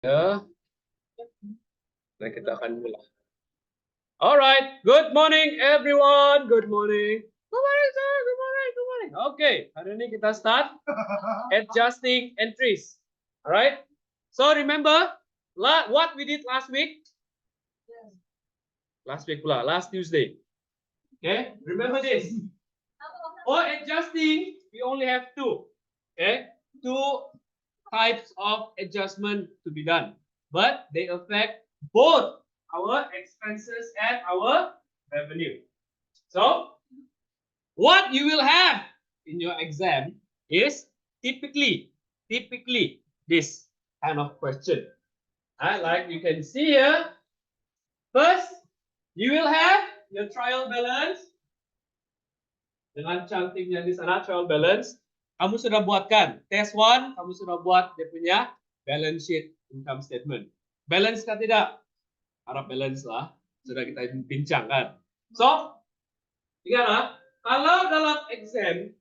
Ya, dan kita akan mulai. Alright, good morning everyone. Good morning. Good morning, sir. Good morning. Good morning. Okay, hari ini kita start adjusting entries. Alright. So remember what we did last week? Last week pula, last Tuesday. Okay, remember this. For adjusting, we only have two. Okay, two types of adjustment to be done, but they affect both our expenses and our revenue. So, what you will have in your exam is typically this kind of question. Like you can see here, first you will have your trial balance. Dengan cantiknya di sana trial balance, kamu sudah buatkan test 1, kamu sudah buat dia punya balance sheet income statement. Balance kah tidak? Harap balance lah, sudah kita bincangkan. So, ingatlah, kalau dalam exam,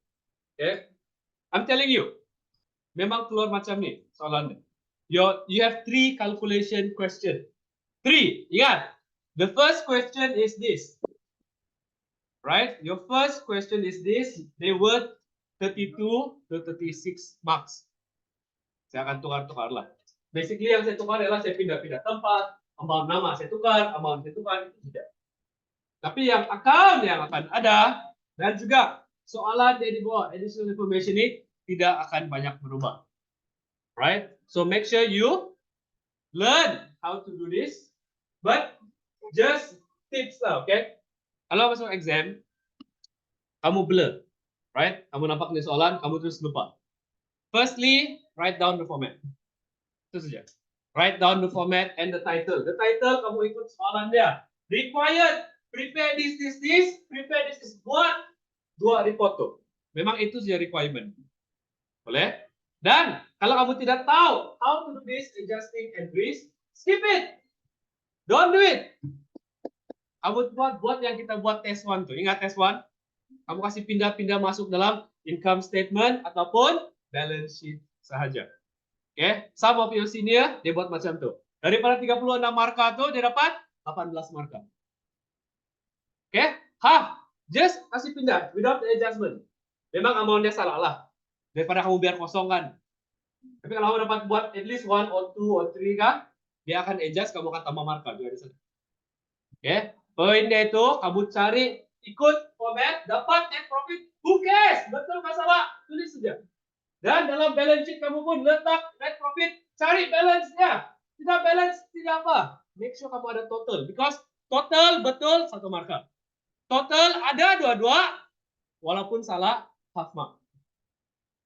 okay, I'm telling you, memang keluar macam ni soalannya. You have 3 calculation question. 3, ingat. The first question is this. Right? Your first question is this. They were 32 to 36 marks. Saya akan tukar-tukar lah. Basically yang saya tukar adalah saya pindah-pindah tempat, amount nama saya tukar, amount saya tukar, itu tidak. Tapi yang akan ada, dan juga soalan yang di bawah additional information ini tidak akan banyak berubah. Right? So make sure you learn how to do this, but just tips lah, okay? Kalau masuk exam, kamu blur, right? Kamu nampak nih soalan, kamu terus lupa. Firstly, write down the format. Itu saja. Write down the format and the title. The title kamu ikut soalan dia. Required, prepare this, prepare this. Buat 2 report tuh. Memang itu saja requirement. Boleh? Dan kalau kamu tidak tahu how to do this adjusting entries, skip it. Don't do it. Kamu buat yang kita buat test 1 tuh. Ingat test 1? Kamu kasih pindah-pindah masuk dalam income statement ataupun balance sheet sahaja. Oke, okay? Some of your senior dia buat macam tuh. Daripada 36 marka tuh dia dapat 18 marka. Oke, okay? Just kasih pindah without the adjustment. Memang amountnya salah lah. Daripada kamu biar kosong kan. Tapi kalau kamu dapat buat at least 1 or 2 or 3 kan, dia akan adjust, kamu akan tambah marka juga di sana. Oke, okay? Poinnya itu kamu cari ikut format, dapat net profit, who cares? Betul nggak salah? Tulis saja. Dan dalam balance sheet kamu pun letak net profit, cari balance-nya. Tidak balance, tidak apa. Make sure kamu ada total, because total betul 1 marka. Total ada 2, walaupun salah half mark.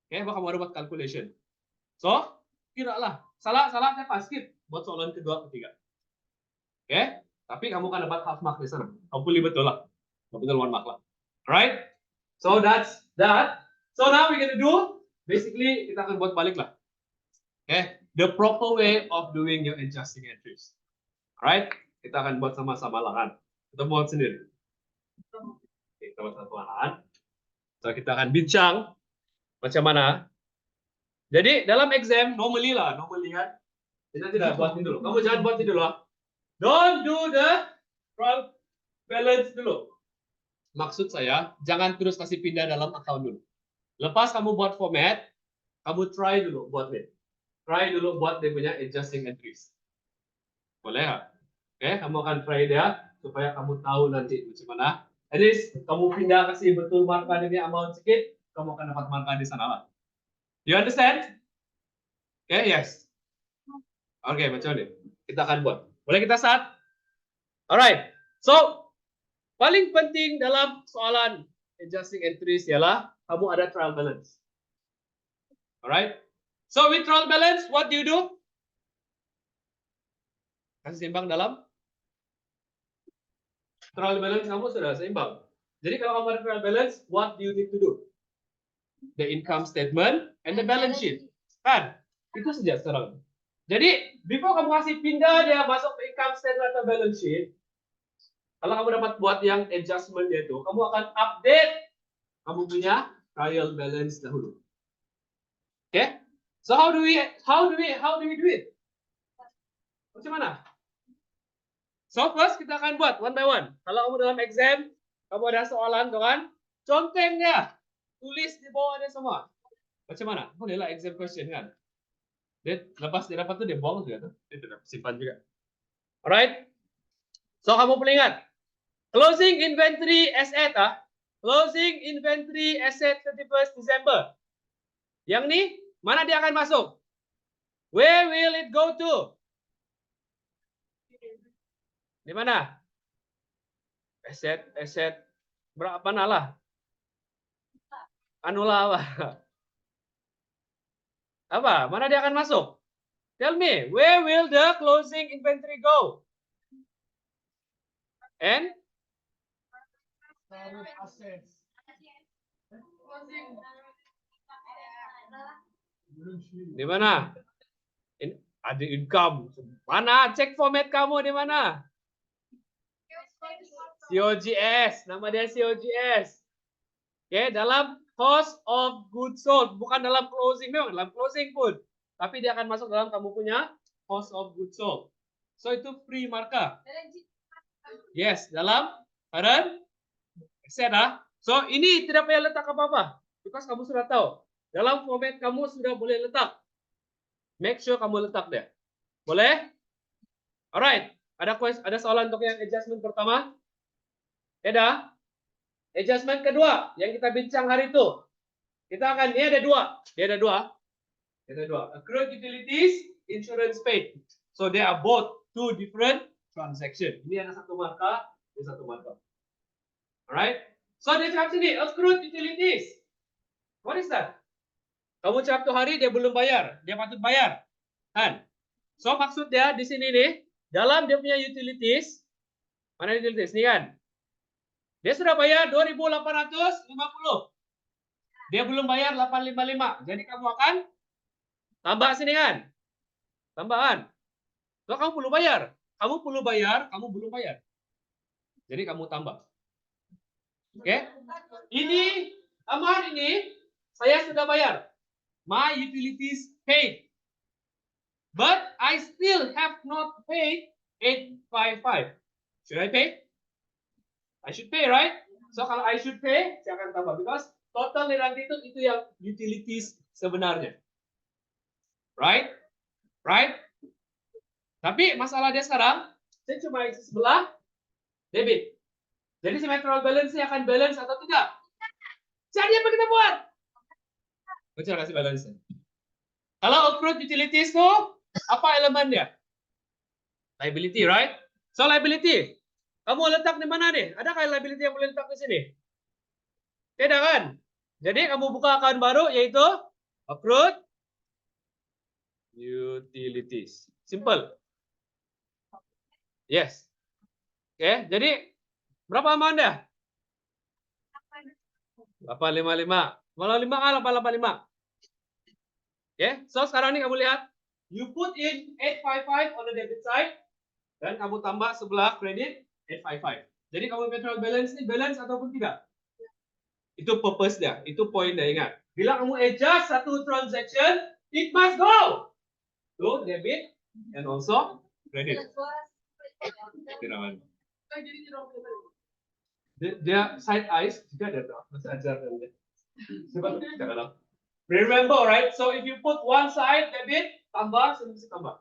Oke, okay, kamu ada buat calculation. So, kiralah salah saya pas skip buat soalan kedua, ketiga. Oke, okay? Tapi kamu kan dapat half mark di sana. Hopefully betul lah. Betul 1 mark lah. Alright? So that's that. So now we're gonna do, basically kita akan buat balik lah. Okay? The proper way of doing your adjusting entries. Alright? Kita akan buat sama-sama lah kan. Kita buat sendiri. Okay, kita buat sama-sama. So kita akan bincang macam mana. Jadi dalam exam normally kan. Kita tidak buat ini dulu. Kamu jangan buat ini dulu lah. Don't do the trial balance dulu. Maksud saya, jangan terus kasih pindah dalam account dulu. Lepas kamu buat format, kamu try dulu buat ini. Try dulu buat dia punya adjusting entries. Boleh nggak? Oke, kamu akan try dia supaya kamu tahu nanti macam mana. At least kamu pindah kasih betul marka ini amount sedikit, kamu akan dapat marka di sana lah. You understand? Oke, yes. Oke, macam ini. Kita akan buat. Boleh kita start? Alright. So, paling penting dalam soalan adjusting entries ialah kamu ada trial balance. Alright. So with trial balance, what do you do? Kasih seimbang dalam trial balance, kamu sudah seimbang. Jadi kalau kamu ada trial balance, what do you need to do? The income statement and the balance sheet. Kan? Itu saja sekarang. Jadi, before kamu kasih pindah dia masuk ke income statement atau balance sheet, kalau kamu dapat buat yang adjustment itu, kamu akan update kamu punya trial balance dahulu. Oke? Okay? So how do we do it? Macam mana? So first kita akan buat one by one. Kalau kamu dalam exam, kamu ada soalan tuh kan? Contohin dia. Tulis di bawah dia semua. Macam mana? Bolehlah exam question kan? Dia lepas dia dapat tuh dia buang juga tuh. Dia tidak simpan juga. Alright. So kamu perlu ingat. Closing inventory asset Closing inventory asset 31st December. Yang ni mana dia akan masuk? Where will it go to? Di mana? Aset berapa nalah? Anulah apa? Apa? Mana dia akan masuk? Tell me, where will the closing inventory go? And di mana? Ada income. Mana? Cek format kamu di mana? COGS. Nama dia COGS. Oke, dalam cost of goods sold. Bukan dalam closing. Memang dalam closing pun. Tapi dia akan masuk dalam kamu punya cost of goods sold. So, itu free markup. Yes, dalam current asset. So, ini tidak payah letak apa-apa. Because kamu sudah tahu. Dalam format kamu sudah boleh letak. Make sure kamu letak deh. Boleh? Alright. Ada soalan untuk yang adjustment pertama? Ada? Adjustment kedua yang kita bincang hari itu. Kita akan, ini ada dua. Dia ada dua. Accrued utilities, insurance paid. So they are both two different transaction. Ini ada satu marka, ini satu marka. Alright? So dia cakap sini, accrued utilities. What is that? Kamu cakap tuh hari dia belum bayar, dia patut bayar. Kan? So maksud dia di sini nih, dalam dia punya utilities, mana utilities nih kan? Dia sudah bayar 2.850. Dia belum bayar 855. Jadi kamu akan tambah sini kan? Tambahan. So kamu perlu bayar. Kamu belum bayar. Jadi kamu tambah. Oke? Ini amount ini saya sudah bayar. My utilities paid. But I still have not paid 855. Should I pay? I should pay, right? So kalau I should pay, saya akan tambah because total nanti itu yang utilities sebenarnya. Right? Tapi masalah dia sekarang, saya cuma isi sebelah debit. Jadi symmetrical balance-nya akan balance atau tidak? Jadi apa kita buat? Saya kasih balance. Kalau accrued utilities itu apa elemennya? Liability, right? So liability. Kamu letak di mana nih? Ada kayak liability yang boleh letak di sini? Tidak kan? Jadi kamu buka akun baru yaitu accrued utilities. Simple. Yes. Oke, jadi berapa amount dah? 855. Kalau 5 kan 885. Oke, so sekarang ini kamu lihat. You put in 855 on the debit side. Dan kamu tambah sebelah kredit 855. Jadi kamu petrol balance ini balance ataupun tidak? Itu purpose dia, itu poin dia, ingat. Bila kamu adjust satu transaction, it must go to debit and also credit. Dia side eyes juga ada tuh, masih ajarkan dia. Sebab dia kadang. Remember, right? So if you put one side debit, tambah, mesti tambah.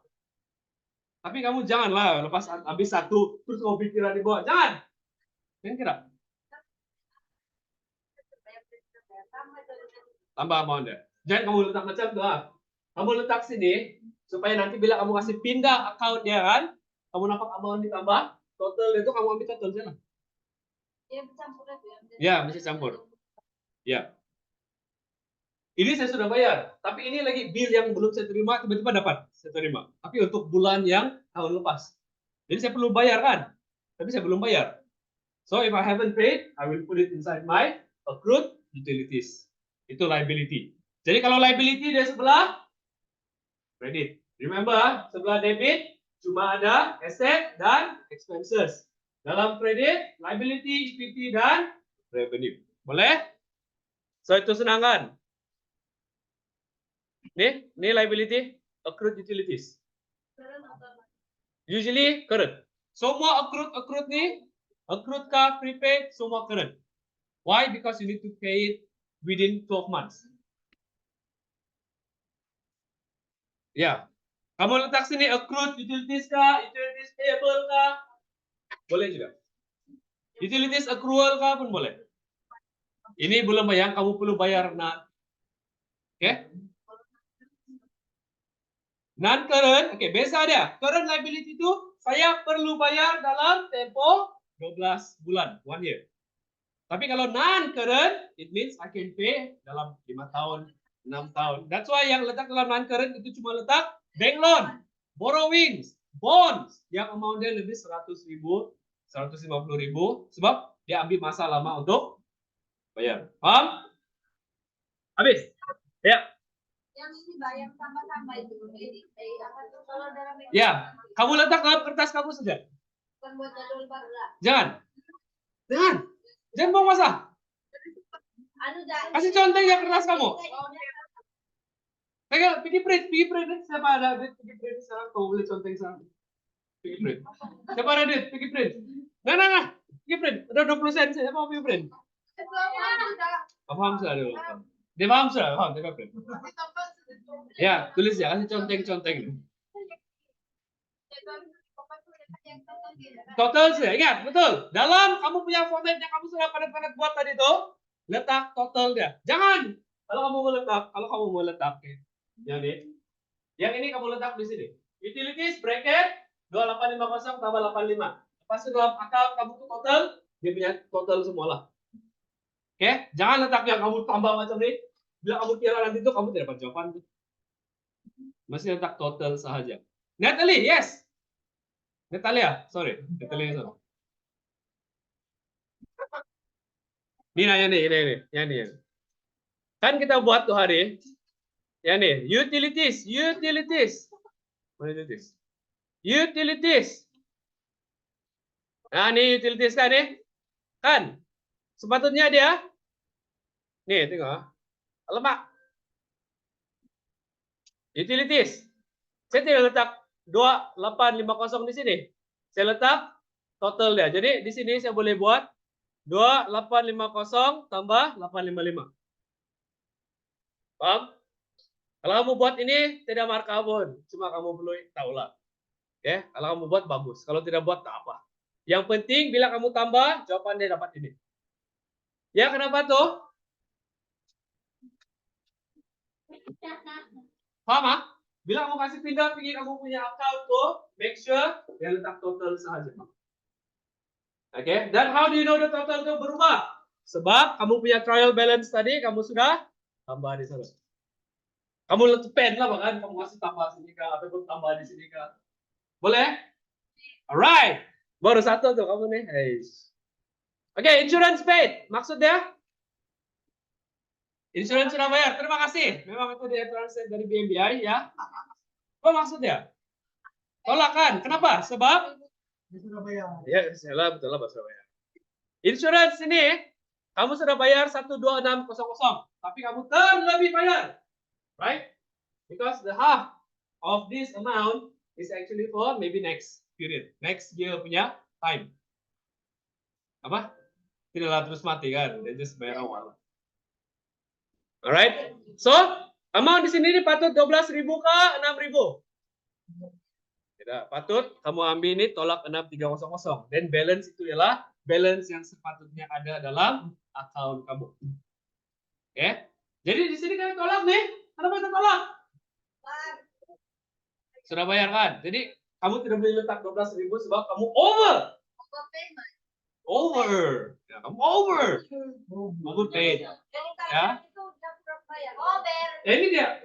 Tapi kamu janganlah lepas habis satu terus kamu pikiran di bawah. Jangan. Jangan kira. Tambah amount deh. Jangan kamu letak macam tu lah. Kamu letak sini supaya nanti bila kamu kasih pindah account dia kan, kamu nampak amount ditambah, total itu kamu ambil total sana. Ya, mesti campur. Ya. Ini saya sudah bayar, tapi ini lagi bill yang belum saya terima, tiba-tiba dapat saya terima. Tapi untuk bulan yang tahun lepas. Jadi saya perlu bayar kan? Tapi saya belum bayar. So if I haven't paid, I will put it inside my accrued utilities. Itu liability. Jadi kalau liability di sebelah credit. Remember, sebelah debit cuma ada asset dan expenses. Dalam credit, liability, equity dan revenue. Boleh? So itu senang kan? Ini liability, accrued utilities. Usually current. Semua accrued nih, accrued kah, prepaid, semua current. Why? Because you need to pay it within 12 months. Ya, kamu letak sini accrued utilities kah, utilities payable kah, boleh juga. Utilities accrual kah pun boleh. Ini belum bayar, kamu perlu bayar non. Oke? Non current, oke, biasa dia. Current liability itu saya perlu bayar dalam tempo 12 bulan, 1 year. Tapi kalau non current, it means I can pay dalam 5 tahun, 6 tahun. That's why yang letak dalam non current itu cuma letak bank loan, borrowings, bonds yang amount-nya lebih 100.000, 150.000 sebab dia ambil masa lama untuk bayar. Paham? Habis. Ya. Yang ini bayar sama-sama itu. Apa tuh kalau dalam Ya, kamu letak dalam kertas kamu saja. Bukan buat jadwal baru lah. Jangan. Jangan buang masa. Kasih contoh yang kertas kamu. Pergi print. Siapa ada duit? Pergi print sekarang. Kamu boleh contoh sekarang. Pergi print. Siapa ada duit? Pergi print. Nah. Pergi print. Ada 20 sen. Siapa mau pergi print? Paham sudah dulu. Dia paham sudah. Paham. Dia print. Ya, tulis ya. Kasih contoh. Total sudah. Ingat, betul. Dalam kamu punya format yang kamu sudah pada buat tadi tuh, letak total dia. Jangan. Kalau kamu mau letak, yang ini kamu letak di sini. Utilities bracket 2850 tambah 85. Pas dalam account kamu tuh total, dia punya total semua lah. Oke, jangan letak yang kamu tambah macam ini. Bila kamu kira nanti itu kamu tidak dapat jawaban. Masih letak total sahaja. Natalie, yes. Natalia, sorry. Ini nanya nih, ini. Kan kita buat tuh hari, ya nih, utilities. Mana utilities? Nah, ini utilities kan nih, kan? Sepatutnya dia, nih tengok, lemak. Utilities. Saya tidak letak 2850 di sini. Saya letak total dia. Jadi di sini saya boleh buat 2850 tambah 855. Paham? Kalau kamu buat ini tidak markah pun, cuma kamu perlu tahu lah. Oke, kalau kamu buat bagus. Kalau tidak buat tak apa. Yang penting bila kamu tambah, jawabannya dapat ini. Ya, kenapa tuh? Paham? Ah? Bila kamu kasih pindah pergi kamu punya account tuh, make sure dia letak total saja. Oke, dan how do you know the total itu berubah? Sebab kamu punya trial balance tadi, kamu sudah tambah di sana. Kamu letak pen lah bahkan, kamu kasih tambah sini kah, ataupun tambah di sini kah. Boleh? Alright. Baru satu tuh kamu nih. Hey. Oke, insurance paid. Maksudnya? Insurance sudah bayar. Terima kasih. Memang itu dia translate dari BMBI ya. Apa maksudnya? Tolakan. Kenapa? Sebab? Sudah bayar. Ya, salah betul lah sudah bayar. Insurance ini kamu sudah bayar 12600, tapi kamu terlebih bayar. Right? Because the half of this amount is actually for maybe next period. Next year punya time. Apa? Tidaklah terus mati kan. Dia just bayar awal. Alright. So, amount di sini patut 12.000 kah 6.000? Tidak, patut kamu ambil ini tolak 6300. Dan balance itu ialah balance yang sepatutnya ada dalam account kamu. Oke. Jadi di sini kan tolak nih. Kenapa kita tolak? Sudah bayar kan? Jadi kamu tidak boleh letak 12.000 sebab kamu over. Ya, kamu overpaid. Ya. Ini dia.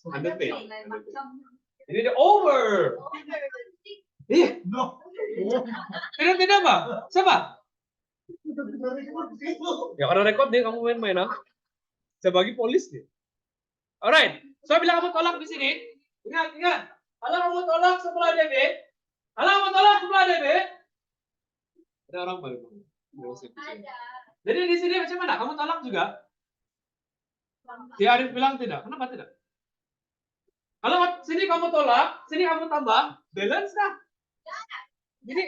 Underpaid. Ini dia over. Iya. Tidak apa? Siapa? Ya karena rekod nih kamu main-main ah. Saya bagi polis nih. Alright. So bila kamu tolak di sini, ingat. Kalau kamu tolak setelah debit, ada orang baru. Jadi di sini macam mana? Kamu tolak juga? Si Arif bilang tidak. Kenapa tidak? Kalau sini kamu tolak, sini kamu tambah, balance dah. Jadi,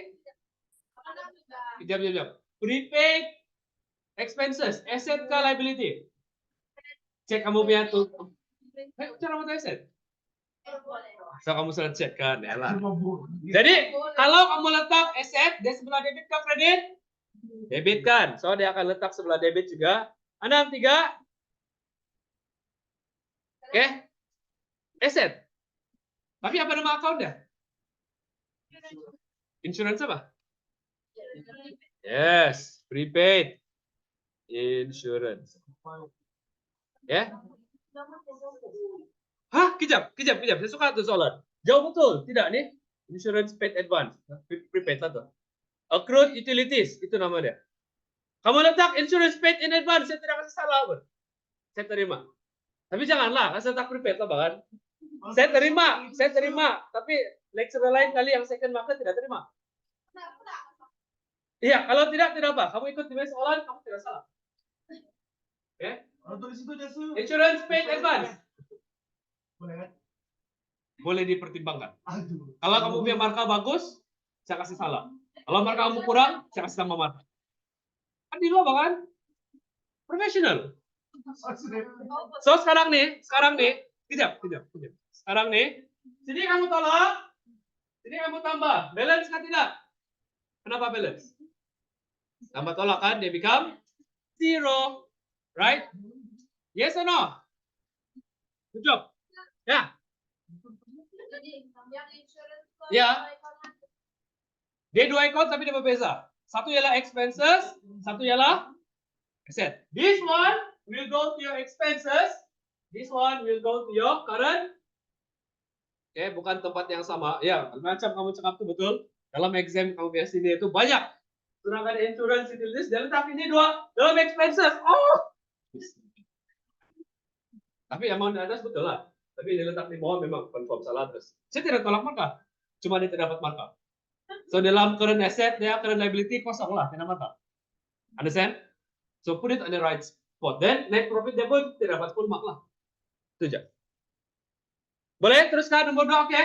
jam. Prepaid expenses, asset ke liability. Cek kamu punya tuh. Cara mau asset. So kamu sudah cek kan, ya lah. Jadi kalau kamu letak asset di sebelah debit ke kredit, debit kan. So dia akan letak sebelah debit juga. 6, 3. Oke. Asset. Tapi apa nama account-nya? Insurance apa? Yes, prepaid insurance. Ya. Hah, kejap. Saya suka tuh soalan. Jauh betul, tidak nih? Insurance paid advance, prepaid lah tuh. Accrued utilities, itu nama dia. Kamu letak insurance paid in advance, saya tidak kasih salah, Bro. Saya terima. Tapi janganlah, saya letak prepaid lah, bahkan. Saya terima. Tapi lecturer lain kali yang second market tidak terima. Iya, kalau tidak apa. Kamu ikut di soalan, kamu tidak salah. Oke? Insurance paid advance. Boleh dipertimbangkan. Kalau kamu punya marka bagus, saya kasih salah. Kalau marka kamu kurang, saya kasih tambah marka. Kan di luar kan? Profesional. So sekarang nih, kejap. Sekarang nih, sini kamu tolak, sini kamu tambah. Balance kan tidak? Kenapa balance? Tambah tolak kan, dia become 0. Right? Yes or no? Good job. Ya. Ya. Dia dua account tapi dia berbeza. Satu ialah expenses, satu ialah asset. This one will go to your expenses. This one will go to your current. Oke, bukan tempat yang sama. Ya, macam kamu cakap itu betul. Dalam exam kamu biasa ini itu banyak. Sedangkan insurance utilities dia letak ini dua dalam expenses. Oh. Tapi amount di atas betul lah. Tapi dia letak di bawah memang confirm salah terus. Saya tidak tolak marka. Cuma dia tidak dapat marka. So dalam current asset, dia current liability kosong lah, tidak marka. Understand? So put it on the right spot. Then net profit dia pun tidak dapat full mark lah. Itu aja. Boleh teruskan nomor 2, oke?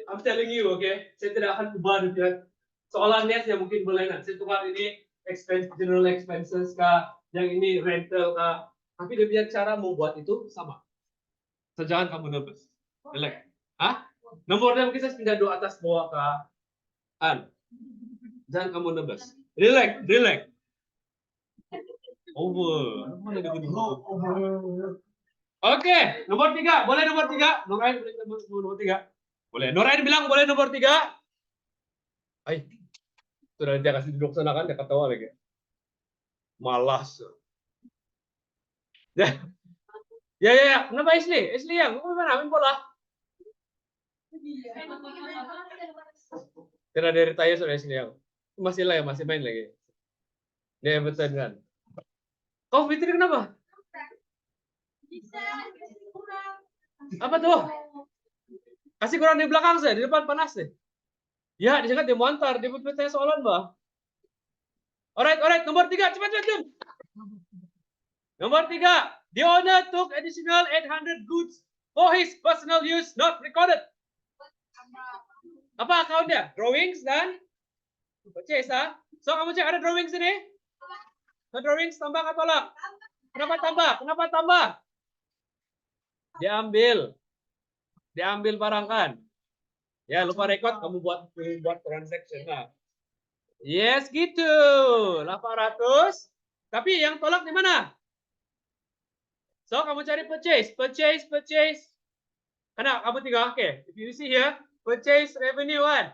I'm telling you, oke? Saya tidak akan ubah dia. Soalannya saya mungkin boleh nanti. Saya tukar ini expense, general expenses kah, yang ini rental kah. Tapi dia punya cara membuat itu sama. So jangan kamu nervous. Relax. Hah? Nomornya mungkin saya pindah dua atas bawah kah. Jangan kamu nervous. Relax. Over. Oke, nomor 3. Boleh nomor 3? Norain boleh nomor 3? Boleh. Norain bilang boleh nomor 3. Ay, sudah dia kasih duduk sana kan, dia ketawa lagi. Malas. Ya. Kenapa Isli? Isli yang, kamu mana main bola? Tidak dari tanya sudah Isli yang. Masih lah ya, masih main lagi. Dia betul kan. Kau Fitri kenapa? Apa tuh? Kasih kurang di belakang saya, di depan panas deh. Ya, di sana dia mau antar, dia bertanya soalan, Mbak. Alright, nomor 3, cepat. Nomor 3, the owner took additional 800 goods for his personal use, not recorded. Apa account-nya? Drawings dan purchase, ha? So, kamu cek ada drawings ini? No drawings, tambah atau tolak? Kenapa tambah? Diambil barang kan? Ya, lupa record, kamu buat transaction. Nah. Yes, gitu. 800. Tapi yang tolak di mana? So, kamu cari purchase. Karena kamu tinggal, oke. If you see here, purchase revenue kan?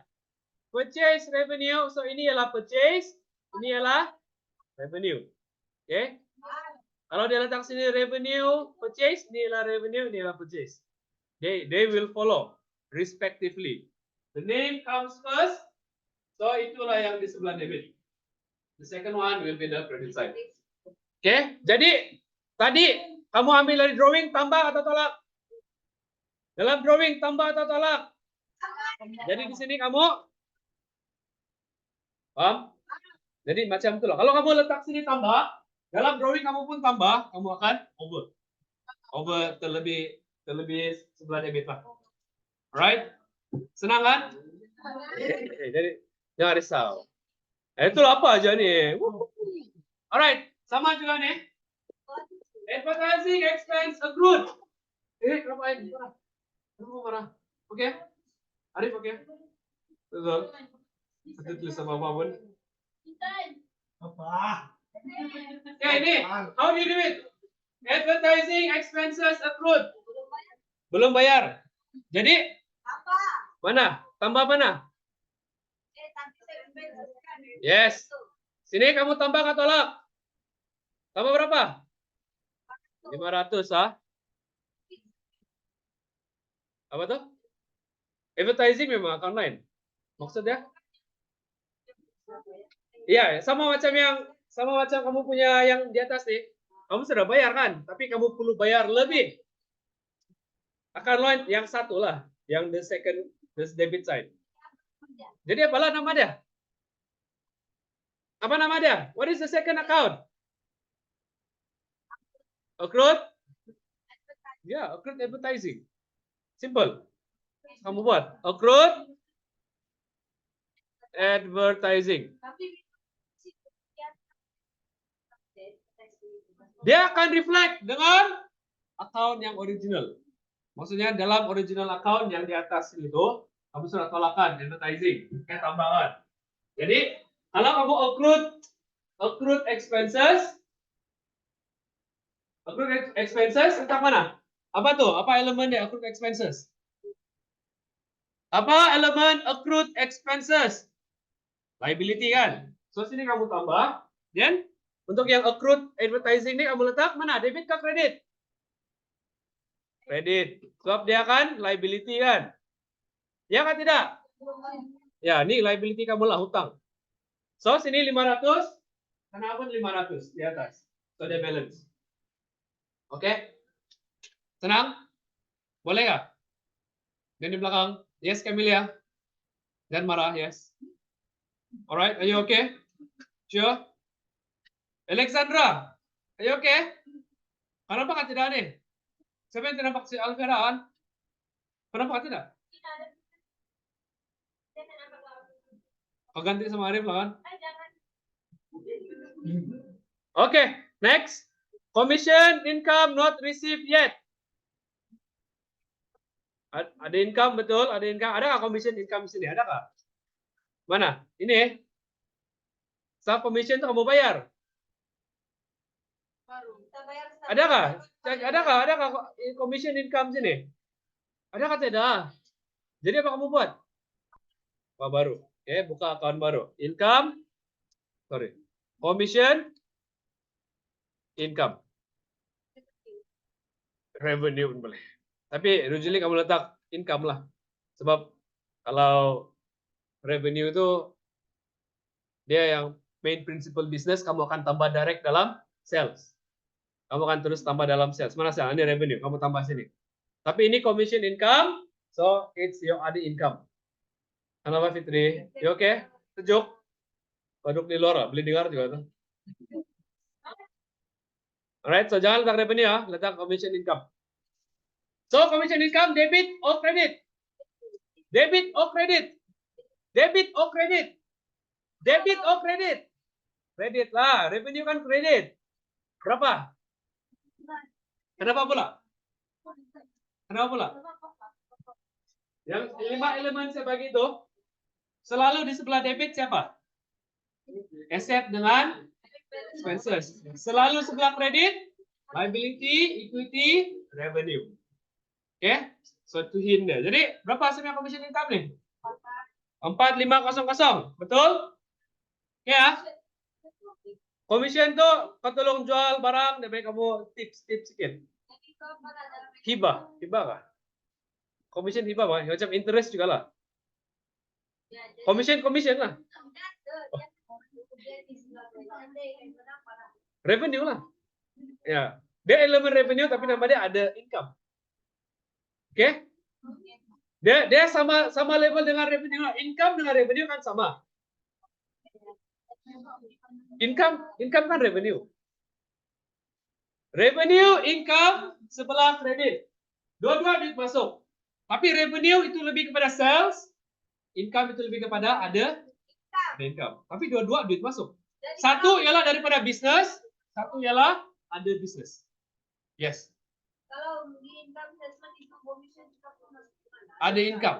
Purchase revenue. So, ini ialah purchase. Ini ialah revenue. Oke. Kalau dia letak sini revenue, purchase. Ini ialah revenue, ini ialah purchase. They will follow respectively. The name comes first. So, itulah yang di sebelah debit. The second one will be the credit side. Oke. Jadi, tadi kamu ambil dari drawing, tambah atau tolak? Dalam drawing, tambah atau tolak? Jadi di sini kamu paham? Jadi macam itu loh. Kalau kamu letak sini tambah, dalam drawing kamu pun tambah, kamu akan over terlebih terlebih sebelah debit lah. Alright? Senang kan? Jadi jangan risau. Itulah apa aja nih. Alright, sama juga nih. Advertising expense accrued. Kenapa ini? Kenapa marah? Oke? Arif oke? Betul. Ada tulisan apa pun. Apa? Ya ini, how do you do it? Advertising expenses accrued. Belum bayar. Jadi, Apa? mana? Tambah mana? Tapi saya membebaskan. Yes. Sini kamu tambah atau tolak? Tambah berapa? 500 ah. Apa tuh? Advertising memang account lain. Maksudnya? Iya, sama macam kamu punya yang di atas nih. Kamu sudah bayar kan? Tapi kamu perlu bayar lebih. Account lain yang satu lah, yang the debit side. Jadi apalah nama dia? Apa nama dia? What is the second account? Accrued? Ya, accrued advertising. Simple. Kamu buat accrued advertising. Dia akan reflect dengan account yang original. Maksudnya dalam original account yang di atas itu, kamu sudah tolakkan advertising, kayak tambahan. Jadi, kalau kamu accrued expenses tentang mana? Apa tuh? Apa elemennya accrued expenses? Apa elemen accrued expenses? Liability kan? So sini kamu tambah. Dan untuk yang accrued advertising ini kamu letak mana? Debit ke kredit? Kredit. Sebab dia kan liability kan? Ya kan tidak? Ya, ini liability kamu lah, hutang. So sini 500. Kenapa 500 di atas? So dia balance. Oke? Senang? Boleh nggak? Dan di belakang? Yes, Camelia. Dan marah, yes. Alright, are you okay? Sure? Alexandra, are you okay? Kenapa kan tidak nih? Siapa yang tidak vaksin Alvera kan? Kenapa tidak? Kau ganti sama Arif lah kan? Oke, next. Commission income not received yet. Ada income betul, ada income. Ada nggak commission income di sini? Ada nggak? Mana? Ini. Staff commission tuh kamu bayar. Ada nggak? Ada nggak commission income sini? Ada nggak tidak? Jadi apa kamu buat? Apa baru? Oke, buka account baru. Income, sorry, commission, income, revenue boleh. Tapi usually kamu letak income lah. Sebab kalau revenue itu dia yang main principal business, kamu akan tambah direct dalam sales. Kamu akan terus tambah dalam sales. Mana sales? Ini revenue, kamu tambah sini. Tapi ini commission income, so it's your other income. Kenapa Fitri? You okay? Sejuk? Duduk di luar, beli di luar juga tuh. Alright, so jangan letak revenue ya, letak commission income. So commission income, debit or credit? Debit or credit? Debit or credit? Debit or credit? Credit lah, revenue kan credit. Berapa? Kenapa pula? Kenapa pula? Yang 5 elemen saya bagi itu, selalu di sebelah debit siapa? Asset dengan expenses. Selalu sebelah kredit, liability, equity, revenue. Oke, so itu hint deh. Jadi berapa hasilnya commission income nih? 4500, betul? Oke ya. Commission tuh kau tolong jual barang, lebih kamu tips sedikit. Hibah kah? Commission hibah mah, macam interest juga lah. Commission lah. Revenue lah. Ya, dia elemen revenue tapi nama dia ada income. Oke? Dia sama level dengan revenue. Income dengan revenue kan sama. Income kan revenue. Revenue, income sebelah kredit. Dua-dua duit masuk. Tapi revenue itu lebih kepada sales, income itu lebih kepada ada income. Tapi dua-dua duit masuk. Jadi Satu ialah daripada bisnis, satu ialah ada bisnis. Yes, kalau di income statement itu commission kita pun masuk ke mana? ada income.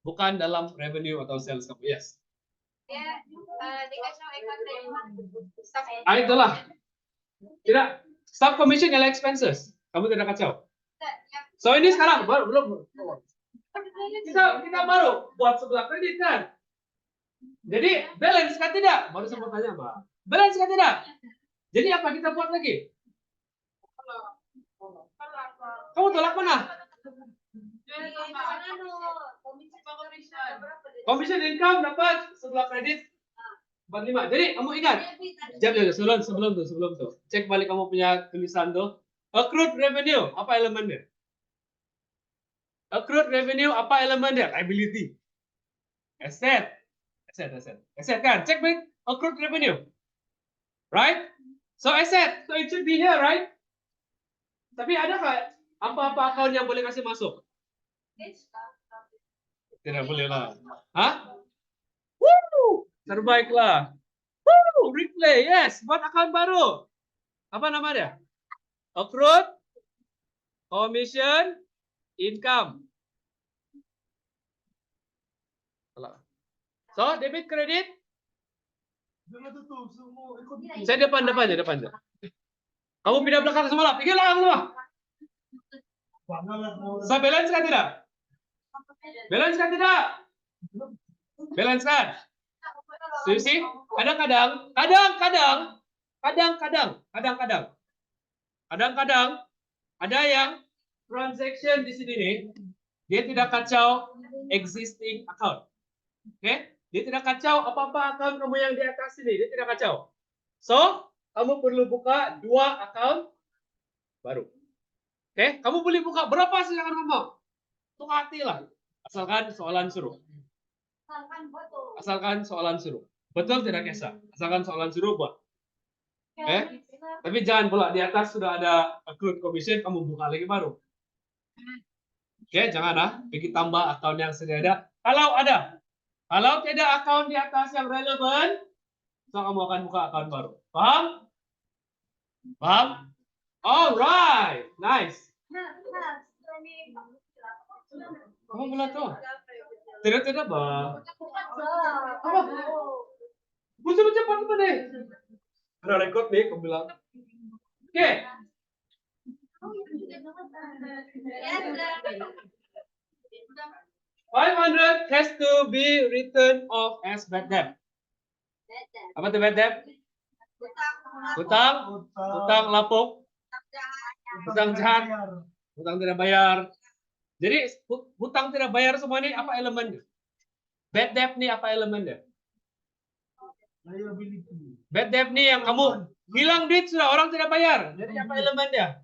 Bukan dalam revenue atau sales kamu. Yes. Ya, dikasih account statement. Itulah. Tidak. Staff commission ialah expenses. Kamu tidak kacau. So ini sekarang belum. Kita baru buat sebelah kredit kan. Jadi balance kan tidak? Baru sempat tanya Mbak. Balance kan tidak? Jadi apa kita buat lagi? Kamu tolak mana? Commission income dapat sebelah kredit 45. Jadi kamu ingat? Sebelum tuh. Cek balik kamu punya tulisan tuh. Accrued revenue apa elemennya? Accrued revenue apa elemennya? Liability. Asset kan? Cek balik accrued revenue. Right? So asset. So it should be here, right? Tapi ada nggak apa-apa account yang boleh kasih masuk? Tidak boleh lah. Hah? Woo! Terbaik lah. Woo! Replay, yes. Buat account baru. Apa namanya? Accrued, commission, income. So, debit, credit. Saya depan. Kamu pindah belakang semua lah. Pikir belakang semua. So, balance kan tidak? Balance kan tidak? Balance kan? So, you see? Kadang-kadang ada yang transaction di sini nih, dia tidak kacau existing account. Oke? Dia tidak kacau apa-apa account kamu yang di atas sini, dia tidak kacau. So, kamu perlu buka 2 account baru. Oke? Kamu boleh buka berapa silakan kamu. Itu hati lah. Asalkan soalan suruh. Betul tidak Kesa? Asalkan soalan suruh buat. Oke? Tapi jangan pula di atas sudah ada accrued commission, kamu buka lagi baru. Oke, jangan lah. Bikin tambah account yang sudah ada. Kalau ada. Kalau tidak account di atas yang relevan, so kamu akan buka account baru. Paham? Alright. Nice. Kamu belum tahu? Tidak, Bang. Apa? Baca cepat deh. Ada record nih, kamu bilang. Oke. 500 has to be written off as bad debt. Apa itu bad debt? Hutang lapuk, hutang jahat, hutang tidak bayar. Jadi hutang tidak bayar semua ini apa elemennya? Bad debt nih apa elemennya? Bad debt nih yang kamu hilang duit sudah orang tidak bayar. Jadi apa elemennya?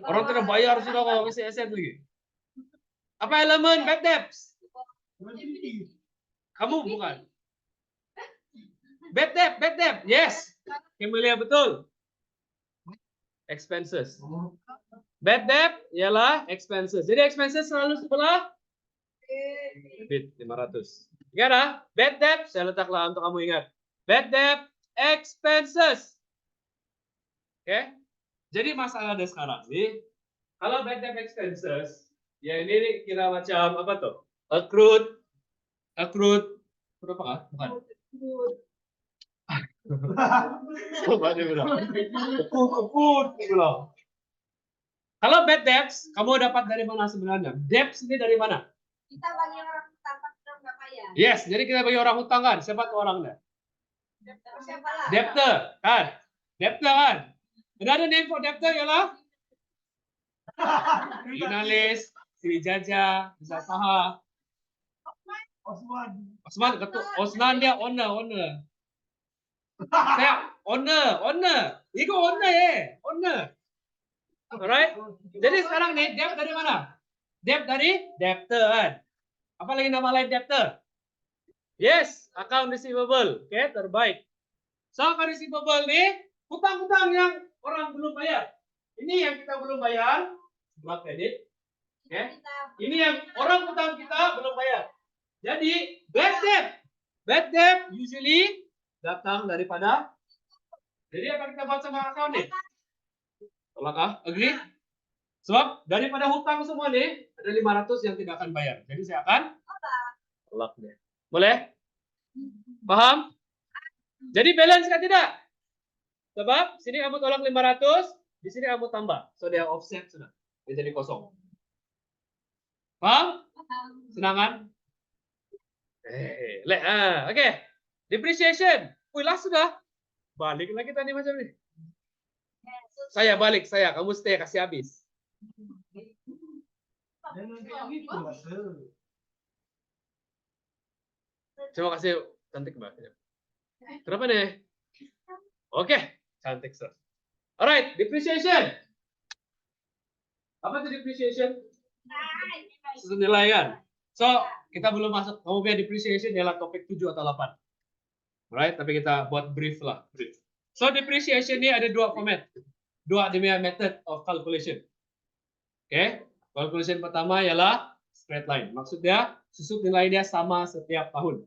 Orang tidak bayar sudah kalau masih aset lagi. Apa elemen bad debts? Kamu bukan. Bad debt. Yes. Emilia betul. Expenses. Bad debt ialah expenses. Jadi expenses selalu sebelah debit 500. Ingat ah? Bad debt saya letaklah untuk kamu ingat. Bad debt expenses. Oke. Jadi masalah ada sekarang nih. Kalau bad debt expenses, ya ini kira macam apa tuh? Accrued berapa kan? Bukan. Coba dia bilang. Kalau bad debts, kamu dapat dari mana sebenarnya? Debts ini dari mana? Kita bagi orang hutang kan nggak bayar. Yes, jadi kita bagi orang hutang kan. Siapa tuh orangnya? Debtor kan? Another name for debtor ialah jurnalis, si Jaja, bisa Saha. Osman ketua. Osman dia owner. Saya owner. Itu owner. Alright. Jadi sekarang nih debt dari mana? Debt dari debtor kan. Apa lagi nama lain debtor? Yes, account receivable. Oke, terbaik. So account receivable nih hutang-hutang yang orang belum bayar. Ini yang kita belum bayar, sebelah kredit. Oke. Kita Ini yang orang utang kita belum bayar. Jadi bad debt usually datang daripada. Jadi apa kita baca sama account nih? Tolak ah, agree? Sebab daripada hutang semua nih ada 500 yang tidak akan bayar. Jadi saya akan tolak deh. Boleh? Paham? Jadi balance kan tidak? Sebab sini kamu tolak 500, di sini kamu tambah. So dia offset sudah. Dia jadi kosong. Paham? Senang kan? Oke. Depreciation. Wih, lah sudah. Balik lagi tadi macam ini. Saya balik, kamu stay kasih habis. Terima kasih cantik Mbak. Kenapa nih? Oke, cantik sir. Alright, depreciation. Apa itu depreciation? Senilai kan? So, kita belum masuk. Kamu punya depreciation ialah topik 7 atau 8. Alright, tapi kita buat brief lah. Brief. So, depreciation ini ada dua format. Dua dia method of calculation. Oke, calculation pertama ialah straight line. Maksudnya, susut nilai dia sama setiap tahun.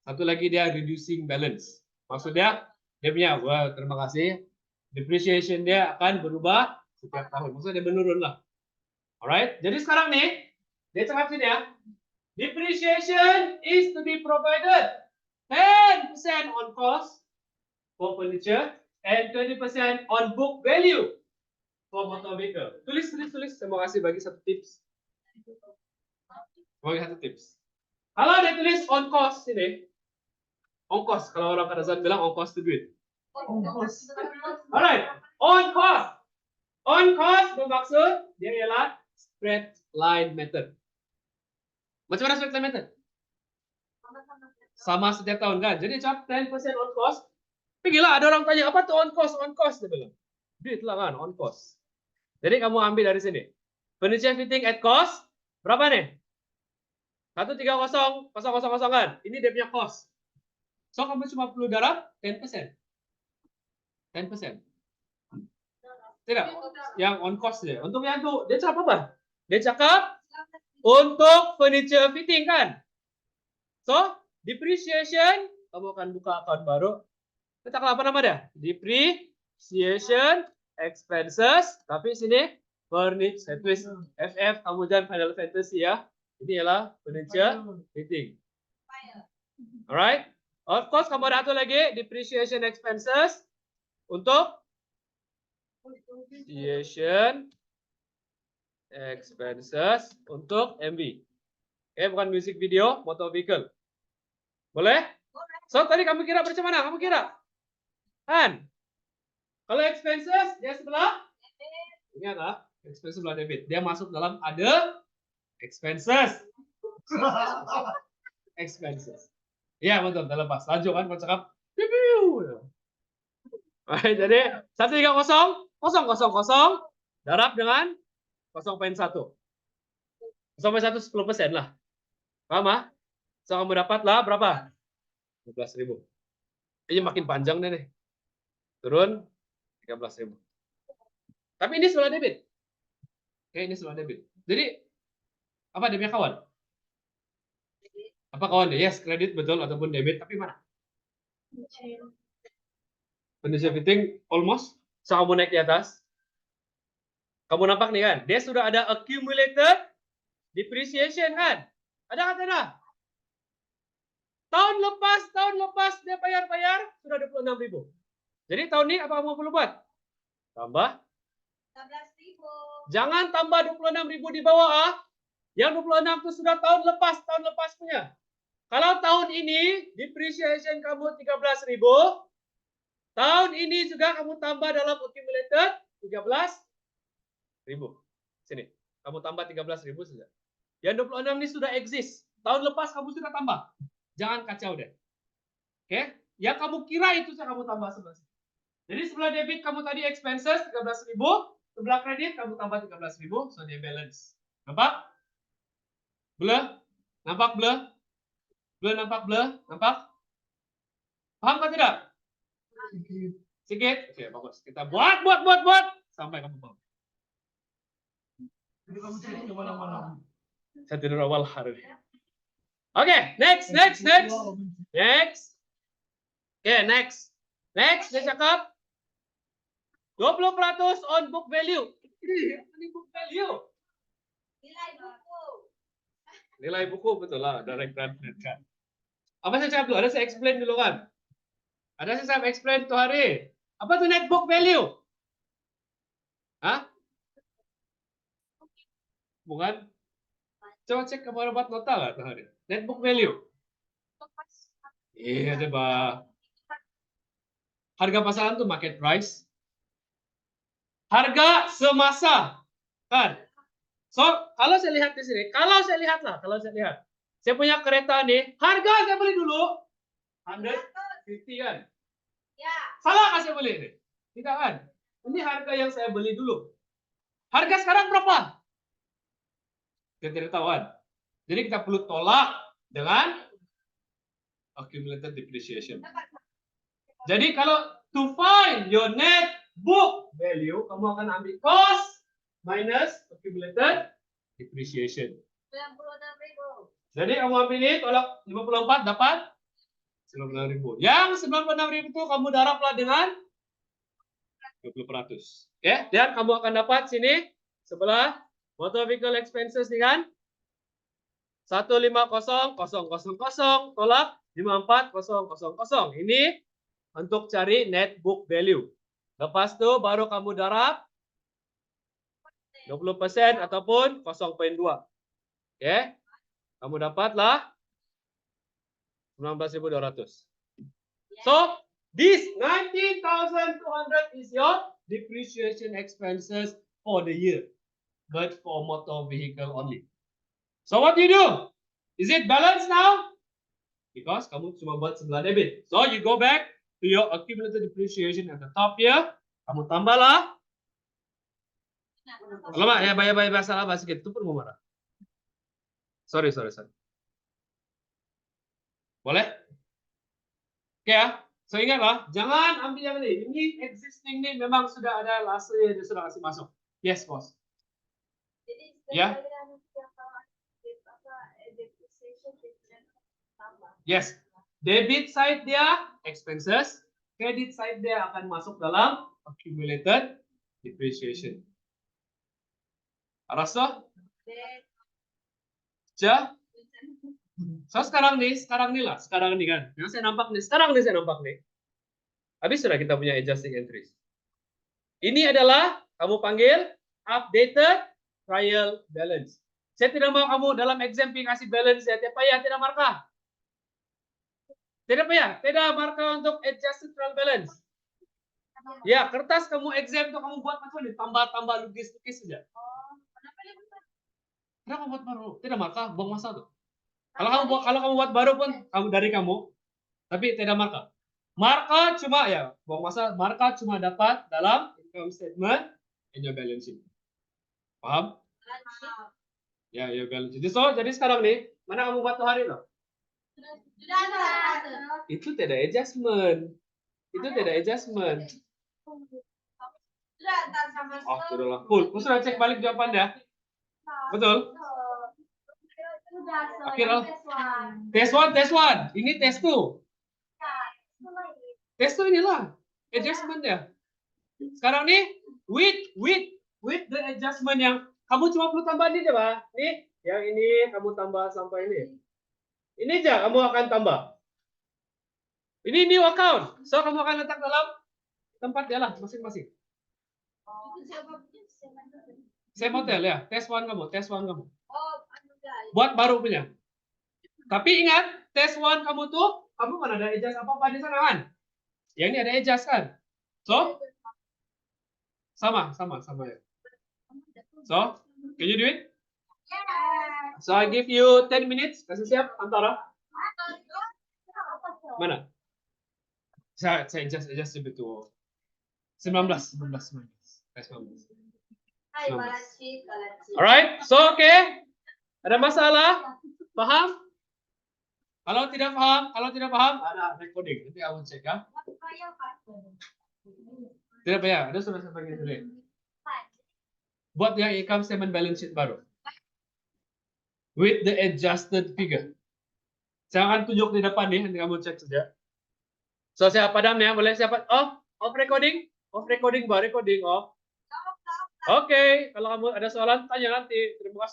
Satu lagi dia reducing balance. Maksudnya, dia punya, wah terima kasih, depreciation dia akan berubah setiap tahun. Maksudnya dia menurun lah. Alright, jadi sekarang nih, dia cakap sini ya, depreciation is to be provided 10% on cost for furniture and 20% on book value for motor vehicle. Tulis. Saya mau kasih bagi satu tips. Bagi satu tips. Kalau dia tulis on cost ini, on cost. Kalau orang Kadazan bilang on cost itu duit. Alright, on cost. On cost bermaksud dia ialah straight line method. Macam mana straight line method? Sama setiap tahun kan. Jadi cap 10% on cost. Tapi gila ada orang tanya apa tuh on cost? On cost dia bilang. Duit lah kan on cost. Jadi kamu ambil dari sini. Furniture fitting at cost berapa nih? 130,000 kan. Ini dia punya cost. So kamu cuma perlu darab 10%. 10%. Tidak. Yang on cost dia. Untuk yang itu dia cakap apa? Dia cakap untuk furniture fitting kan. So, depreciation kamu akan buka account baru. Kita cakap apa nama dia? Depreciation expenses. Tapi sini furniture FF kamu jangan Final Fantasy ya. Ini ialah furniture fitting. Alright. Of course kamu ada satu lagi depreciation expenses untuk depreciation expenses untuk MV. Oke, bukan music video, motor vehicle. Boleh? So tadi kamu kira macam mana? Kamu kira? Kan? Kalau expenses dia sebelah ingat ah, expenses sebelah debit. Dia masuk dalam ada expenses. Expenses. Iya betul, udah lepas. Lanjut kan, kau cakap. Jadi 130,000 darab dengan 0,1. 0,1 10% lah. Paham ah? So kamu dapat lah berapa? 12.000. Ini makin panjang nih. Turun 13.000. Tapi ini sebelah debit. Oke, ini sebelah debit. Jadi apa dia punya kawan? Apa kawan dia? Yes, kredit betul ataupun debit, tapi mana? Furniture fitting almost. So kamu naik di atas. Kamu nampak nih kan? Dia sudah ada accumulated depreciation kan? Ada kan tidak? Tahun lepas dia bayar sudah 26.000. Jadi tahun ini apa kamu perlu buat? Tambah 16.000. Jangan tambah 26.000 di bawah ah. Yang 26 itu sudah tahun lepas punya. Kalau tahun ini depreciation kamu 13.000, tahun ini juga kamu tambah dalam accumulated 13.000. Sini, kamu tambah 13.000 saja. Yang 26 ini sudah exist. Tahun lepas kamu sudah tambah. Jangan kacau deh. Oke, yang kamu kira itu saya kamu tambah sebelah sini. Jadi sebelah debit kamu tadi expenses 13.000, sebelah kredit kamu tambah 13.000, so dia balance. Nampak? Blur? Nampak blur? Blur nampak blur? Nampak? Paham atau tidak? Sedikit? Oke, bagus. Kita buat. sampai kamu bangun. Jadi kamu cari kemana-mana. Saya tidur awal hari ini. Oke, next. Oke, next. Next, dia cakap 20% on book value. Ini book value. Nilai buku. Nilai buku betul lah, direct translate kan. Apa saya cakap dulu? Ada saya explain dulu kan? Ada saya explain tuh hari. Apa tuh net book value? Hah? Bukan? Coba cek kamu buat nota nggak tuh hari? Net book value. Iya, coba. Harga pasaran tuh market price. Harga semasa. Kan? So, kalau saya lihat di sini, kalau saya lihat, saya punya kereta nih, harga saya beli dulu 150 kan? Ya. Salah nggak saya beli ini? Tidak kan? Ini harga yang saya beli dulu. Harga sekarang berapa? Kita tidak tahu kan? Jadi kita perlu tolak dengan accumulated depreciation. Jadi kalau to find your net book value, kamu akan ambil cost minus accumulated depreciation. 96.000. Jadi kamu ambil ini, tolak 54 dapat 96.000. Yang 96.000 itu kamu darablah dengan 20%. Ya, dan kamu akan dapat sini sebelah motor vehicle expenses dengan 150.000 tolak 54.000. Ini untuk cari net book value. Lepas itu baru kamu darab 20% ataupun 0.2. Oke. Kamu dapatlah 19.200. So, this 19,200 is your depreciation expenses for the year, but for motor vehicle only. So what do you do? Is it balanced now? Because kamu cuma buat sebelah debit. So you go back to your accumulated depreciation at the top here. Kamu tambahlah. Lama ya, bayar salah bahasa gitu pun mau marah. Sorry. Boleh? Oke ya. So ingatlah, jangan ambil yang ini. Ini existing nih memang sudah ada lase dia sudah kasih masuk. Yes, bos. Jadi Ya. Yes. Debit side dia expenses, credit side dia akan masuk dalam accumulated depreciation. Arasto? Ja? So sekarang nih kan. Yang saya nampak nih. Habis sudah kita punya adjusting entries. Ini adalah kamu panggil updated trial balance. Saya tidak mau kamu dalam exam kasih balance ya, tidak markah. Tidak markah untuk adjusted trial balance. Ya, kertas kamu exam tuh kamu buat macam ini, tambah lukis saja. Kenapa buat baru? Tidak markah, buang masa tuh. Kalau kamu buat baru pun kamu, tapi tidak markah. Markah cuma ya, buang masa. Markah cuma dapat dalam income statement and your balance sheet. Paham? Ya, balance sheet. So, jadi sekarang nih, mana kamu buat tuh hari loh? Itu tidak adjustment. Oh, sudahlah. Cool. Aku sudah cek balik jawabannya. Betul? Akhirnya. Tes 1. Ini tes 2. Tes 2 inilah adjustment ya. Sekarang nih with the adjustment yang kamu cuma perlu tambah ini aja, Pak. Nih, yang ini kamu tambah sampai ini. Ini aja kamu akan tambah. Ini new account. So kamu akan letak dalam tempat dia lah masing-masing. Same hotel ya. Tes 1 kamu. Buat baru punya. Tapi ingat, tes 1 kamu tuh, kamu kan ada adjust apa-apa di sana kan? Yang ini ada adjust kan? So, sama ya. So, can you do it? So, I give you 10 minutes. Kasih siap, antara. Mana? Saya adjust a bit to 19. Alright, so okay. Ada masalah? Paham? Kalau tidak paham, ada recording. Nanti aku cek ya. Tidak payah. Ada sudah saya panggil dulu. Buat yang income statement balance sheet baru. With the adjusted figure. Saya akan tunjuk di depan nih, nanti kamu cek saja. So, saya padam ya, boleh siapa? Off recording? Off recording, recording off. Oke, kalau kamu ada soalan, tanya nanti. Terima kasih.